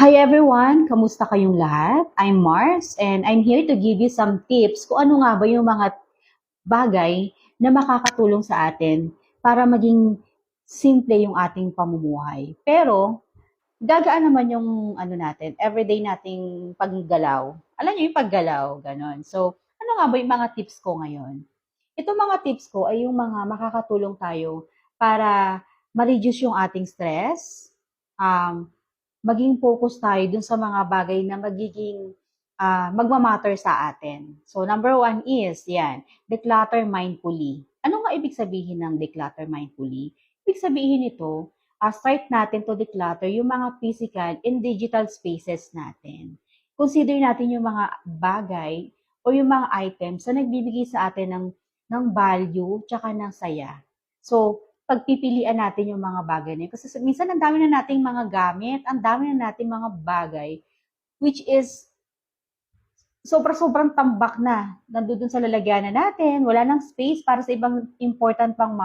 Hi everyone! Kamusta kayong lahat? I'm Mars and I'm here to give you some tips kung ano nga ba yung mga bagay na makakatulong sa atin para maging simple yung ating pamumuhay. Pero gagaan naman yung natin, everyday nating paggalaw. Alam niyo yung paggalaw, ganon. So, ano nga ba yung mga tips ko ngayon? Itong mga tips ko ay yung mga makakatulong tayo para ma-reduce yung ating stress, um, maging focus tayo dun sa mga bagay na magiging magmamatter sa atin. So, number one is, yan, declutter mindfully. Ano nga ibig sabihin ng declutter mindfully? Ibig sabihin nito, start natin to declutter yung mga physical and digital spaces natin. Consider natin yung mga bagay o yung mga items na nagbibigay sa atin ng value tsaka ng saya. So, pagpipilian natin yung mga bagay na yun. Kasi minsan ang dami na nating mga gamit, ang dami na nating mga bagay, which is sobrang tambak na. Nandun sa lalagyanan natin, wala nang space para sa ibang important pang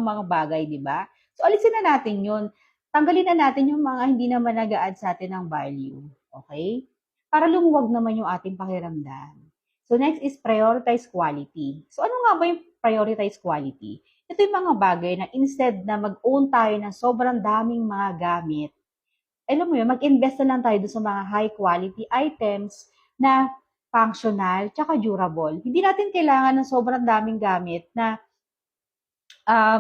mga bagay, di ba? So, alisin na natin yun. Tanggalin na natin yung mga hindi naman nag-a-add sa atin ng value. Okay? Para lumuwag naman yung ating pakiramdam. So, next is prioritize quality. So, ano nga ba yung prioritize quality? Ito yung mga bagay na instead na mag-own tayo ng sobrang daming mga gamit, alam mo yun, mag-invest na lang tayo dun sa mga high quality items na functional tsaka durable. Hindi natin kailangan ng sobrang daming gamit na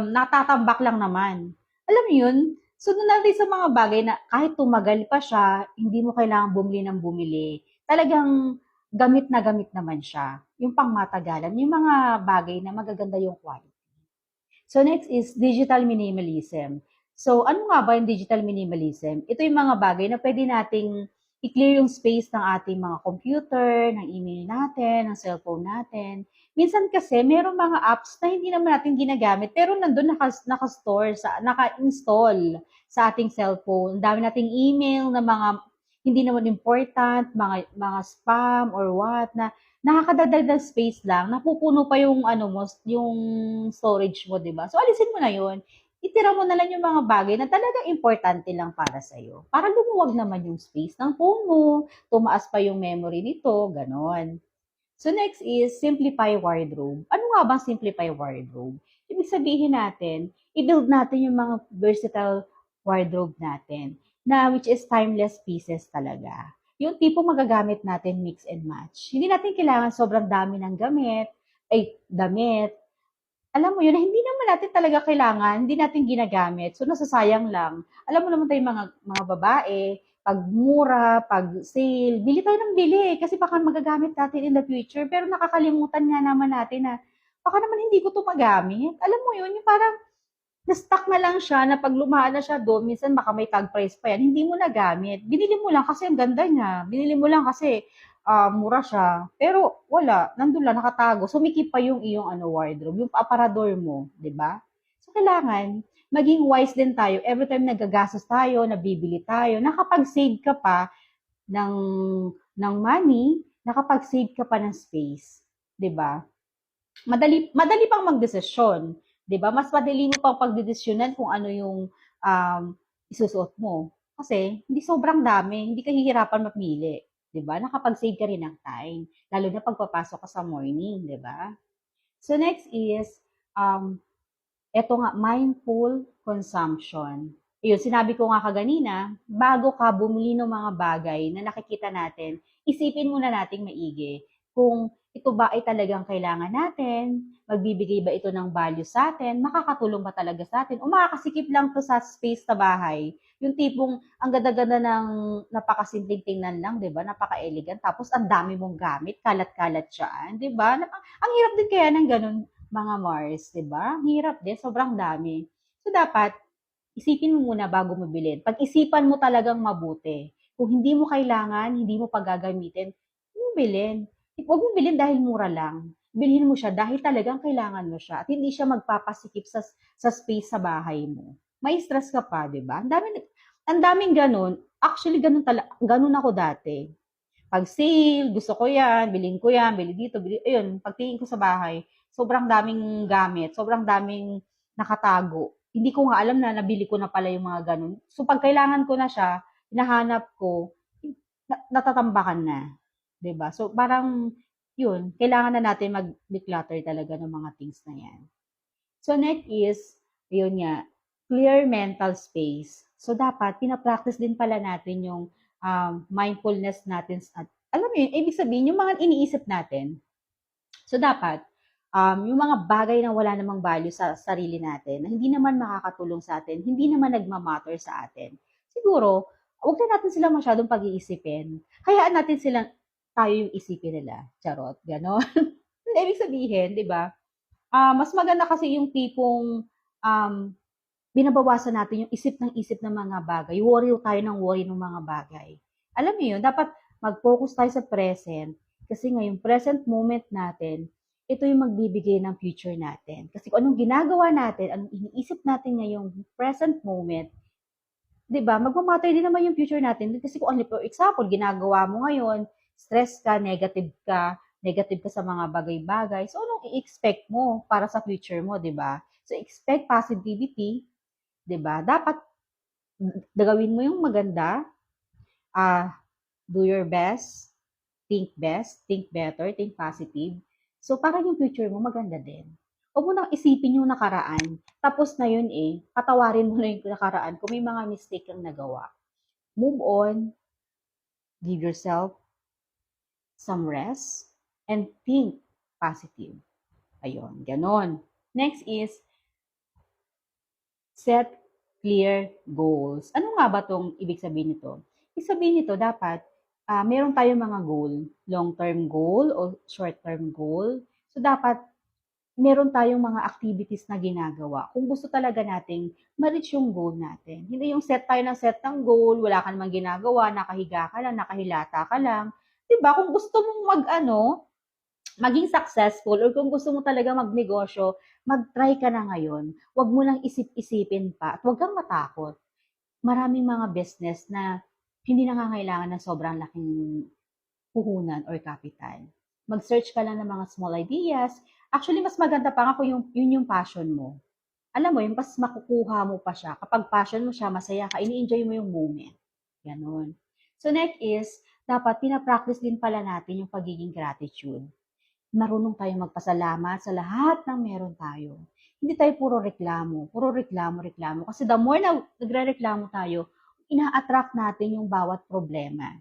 natatambak lang naman. Alam mo yun? So, doon natin sa mga bagay na kahit tumagal pa siya, hindi mo kailangan bumili ng bumili. Talagang gamit naman siya. Yung pangmatagalan, yung mga bagay na magaganda yung quality. So next is digital minimalism. So ano nga ba yung digital minimalism? Ito yung mga bagay na pwede nating i-clear yung space ng ating mga computer, ng email natin, ng cellphone natin. Minsan kasi merong mga apps na hindi naman natin ginagamit pero nandun naka-store, naka-install sa ating cellphone. Ang dami nating email na mga hindi naman important, mga spam or what na nakakadagdag ng space lang, napupuno pa yung yung storage mo, 'di ba? So alisin mo na 'yon. Itira mo na lang yung mga bagay na talagang importante lang para sa iyo. Para lumuwag naman yung space ng phone mo, tumaas pa yung memory nito, ganon. So next is simplify wardrobe. Ano nga ba simplify wardrobe? Ibig sabihin natin, i-build natin yung mga versatile wardrobe natin na which is timeless pieces talaga. Yung tipo magagamit natin mix and match. Hindi natin kailangan sobrang dami ng damit. Alam mo yun, na hindi naman natin talaga kailangan, hindi natin ginagamit. So, nasasayang lang. Alam mo naman tayo mga babae, pag mura, pag sale, bili tayo ng bili kasi baka magagamit natin in the future. Pero nakakalimutan nga naman natin na baka naman hindi ko to magamit. Alam mo yun, yung parang na-stuck na lang siya na pag lumaan na siya doon, minsan baka may tag price pa yan, hindi mo nagamit. Binili mo lang kasi ang ganda niya. Binili mo lang kasi mura siya. Pero wala, nandun lang, nakatago. Sumikip pa yung iyong wardrobe, yung aparador mo, di ba? So, kailangan maging wise din tayo. Every time nagagastos tayo, nabibili tayo, nakapag-save ka pa ng, ng money, nakapag-save ka pa ng space. Di ba? Madali pang magdesisyon, 'di ba? Mas madali mo pang pagdedesisyonan kung ano yung isusuot mo. Kasi hindi sobrang dami, hindi ka hihirapan mapili, 'di ba? Nakapag-save ka rin ng time, lalo na pagpapasok ka sa morning, 'di ba? So next is eto nga, mindful consumption. Yun, sinabi ko nga kaganina, bago ka bumili ng mga bagay na nakikita natin, isipin muna nating maigi kung ito ba ay talagang kailangan natin, magbibigay ba ito ng value sa atin, makakatulong ba talaga sa atin, o makakasikip lang to sa space sa bahay. Yung tipong ang ganda-ganda ng napakasimpleng tingnan lang, di ba? Napaka-elegant. Tapos ang dami mong gamit, kalat-kalat siya, di ba? Ang hirap din kaya ng ganun, mga Mars, 'di ba? Hirap din, sobrang dami. So dapat isipin mo muna bago mo bilhin. Pag-isipan mo talagang mabuti. Kung hindi mo kailangan, hindi mo paggagamitin, huwag mo bilhin. Huwag mo bilhin dahil mura lang. Bilhin mo siya dahil talagang kailangan mo siya at hindi siya magpapasikip sa space sa bahay mo. May stress ka pa, 'di ba? Ang daming ganun. Actually, ganun ako dati. Pag sale, gusto ko yan, bilhin ko yan, bili dito, bili, ayun, pagtingin ko sa bahay, sobrang daming gamit, sobrang daming nakatago. hindi ko nga alam na nabili ko na pala yung mga ganun. So, pag kailangan ko na siya, hinahanap ko, natatambakan na. 'Di ba? So, parang, yun, kailangan na natin mag-declutter talaga ng mga things na yan. So, next is, yun nga, clear mental space. So, dapat, pinapractice din pala natin yung mindfulness natin. At, alam mo yun, ibig sabihin, yung mga iniisip natin, so dapat, yung mga bagay na wala namang value sa sarili natin, na hindi naman makakatulong sa atin, hindi naman nagmamatter sa atin, siguro, huwag na natin sila masyadong pag-iisipin. Hayaan natin silang tayo yung isipin nila. Charot, gano'n. Ibig sabihin, di ba? Mas maganda kasi yung tipong binabawasan natin yung isip ng mga bagay. Worry tayo ng worry ng mga bagay. Alam mo yun, dapat mag-focus tayo sa present kasi ngayong present moment natin, ito yung magbibigay ng future natin. Kasi kung anong ginagawa natin, anong iniisip natin ngayong present moment, 'di ba? Magmamatter din naman yung future natin. Kasi kung ano, for example, ginagawa mo ngayon, stress ka, negative ka sa mga bagay-bagay. So, anong i-expect mo para sa future mo, 'di ba? So, expect positivity, 'di ba? Dapat gawin mo yung maganda, do your best, think better, think positive. So, para yung future mo maganda din. Huwag mo nang isipin yung nakaraan. Tapos na yun patawarin mo na yung nakaraan kung may mga mistake kang nagawa. Move on, give yourself some rest, and think positive. Ayun, ganon. Next is, set clear goals. Ano nga ba itong ibig sabihin nito? Ibig sabihin nito, dapat meron tayong mga goal, long-term goal o short-term goal. So, dapat meron tayong mga activities na ginagawa kung gusto talaga nating ma-reach yung goal natin. Hindi yung set tayo ng set ng goal, wala ka namang ginagawa, nakahiga ka lang, nakahilata ka lang. 'Di ba? Kung gusto mong maging successful or kung gusto mo talaga magnegosyo, mag-try ka na ngayon. Huwag mo lang isip-isipin pa at huwag kang matakot. Maraming mga business na hindi nangangailangan ng sobrang laking puhunan or capital. Mag-search ka lang ng mga small ideas. Actually, mas maganda pa nga kung yun yung passion mo. Alam mo, yung mas makukuha mo pa siya. Kapag passion mo siya, masaya ka, ini-enjoy mo yung moment. Ganon. So next is, dapat pinapractice din pala natin yung pagiging gratitude. Marunong tayong magpasalamat sa lahat ng meron tayo. Hindi tayo puro reklamo, reklamo. Kasi the more na nagre-reklamo tayo, ina-attract natin yung bawat problema.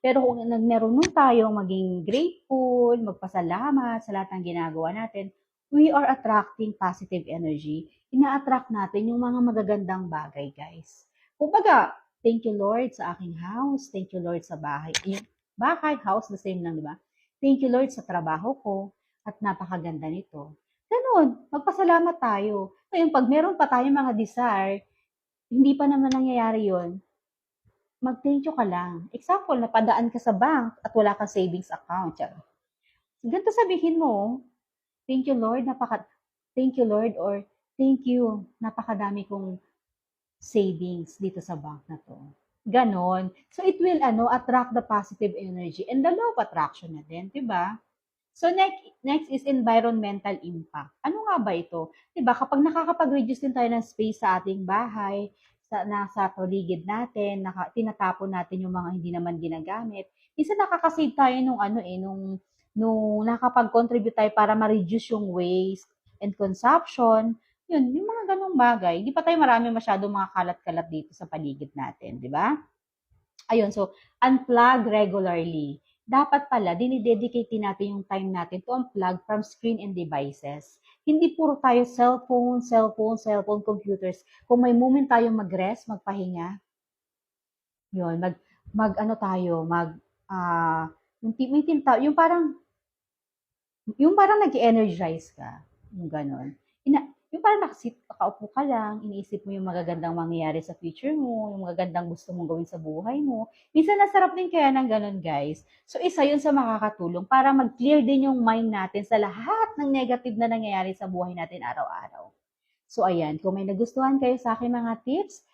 Pero kung marunong tayong maging grateful, magpasalamat sa lahat ng ginagawa natin, we are attracting positive energy. Ina-attract natin yung mga magagandang bagay, guys. Kumbaga, thank you Lord sa aking house, thank you Lord sa bahay. Yung bahay, house, the same lang, di ba? Thank you Lord sa trabaho ko at napakaganda nito. Ganun, magpasalamat tayo. Ngayon, pag meron pa tayong mga desire, hindi pa naman nangyayari yon, mag-thank you ka lang. Example, napadaan ka sa bank at wala kang savings account. Ganito sabihin mo, thank you Lord, thank you Lord, or thank you, napakadami kong savings dito sa bank na to. Ganon. So it will attract the positive energy and the law of attraction na din, 'di ba? So next is environmental impact. Ano nga ba ito? 'Di ba kapag nakakapag-reduce din tayo ng space sa ating bahay, nasa paligid natin, tinatapon natin yung mga hindi naman ginagamit. Minsan nakaka-save tayo nung nakakapag-contribute tayo para ma-reduce yung waste and consumption. Yun, yung mga ganong bagay. Hindi pa tayo marami masyadong mga kalat-kalat dito sa paligid natin, di ba? Ayun, so unplug regularly. Dapat pala, dinidedicate natin yung time natin to unplug from screen and devices. Hindi puro tayo cellphone, computers. Kung may moment tayong mag-rest, magpahinga, yun, mag ano tayo, yung parang nag-energize ka, yung ganon. Yung parang nakaupo ka lang, iniisip mo yung magagandang mangyayari sa future mo, yung magagandang gusto mong gawin sa buhay mo. Minsan nasarap din kaya ng ganon, guys. So, isa yun sa makakatulong para mag-clear din yung mind natin sa lahat ng negative na nangyayari sa buhay natin araw-araw. So, ayan, kung may nagustuhan kayo sa aking mga tips,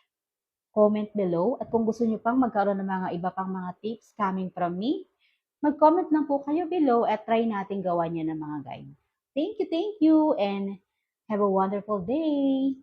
comment below. At kung gusto nyo pang magkaroon ng mga iba pang mga tips coming from me, mag-comment lang po kayo below at try natin gawa niya ng mga guide. Thank you, and have a wonderful day!